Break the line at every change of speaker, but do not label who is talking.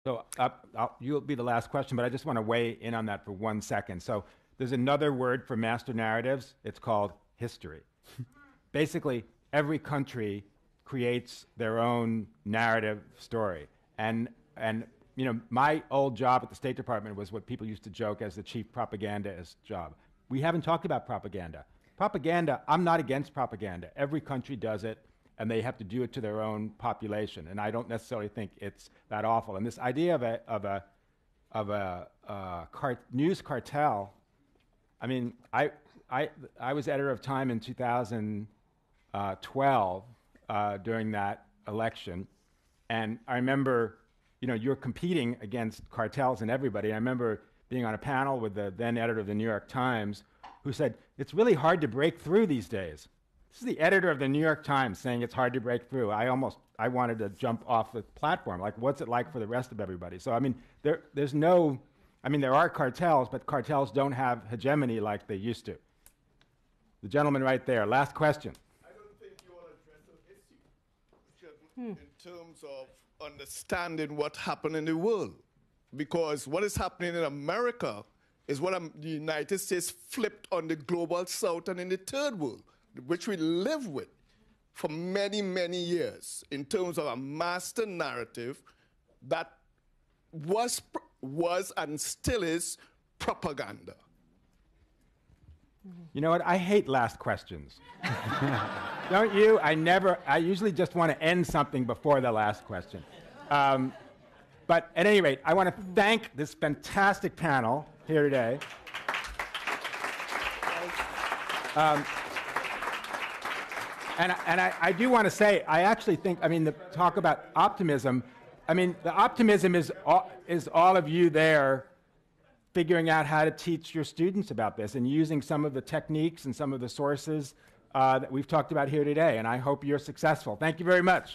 So you'll be the last question, but I just want to weigh in on that for 1 second. So there's another word for master narratives. It's called history. Basically, every country creates their own narrative story. And you know, my old job at the State Department was what people used to joke as the chief propagandist job. We haven't talked about propaganda. Propaganda, I'm not against propaganda. Every country does it, and they have to do it to their own population. And I don't necessarily think it's that awful. And this idea of a news cartel, I mean, I was editor of Time in 2012 during that election, and I remember, you know, you're competing against cartels and everybody. I remember being on a panel with the then editor of the New York Times, who said, it's really hard to break through these days. This is the editor of the New York Times saying it's hard to break through. I wanted to jump off the platform. Like, what's it like for the rest of everybody? So, I mean, there are cartels, but cartels don't have hegemony like they used to. The gentleman right there, last question.
I don't think you all address the issue in terms of understanding what happened in the world. Because what is happening in America is what the United States flipped on the global south and in the third world, which we live with for many, many years in terms of a master narrative that was and still is propaganda.
You know what? I hate last questions. Don't you? I usually just want to end something before the last question. But at any rate, I want to thank this fantastic panel here today. And I do want to say, I actually think, I mean, the talk about optimism, I mean, the optimism is all of you there figuring out how to teach your students about this and using some of the techniques and some of the sources that we've talked about here today. And I hope you're successful. Thank you very much.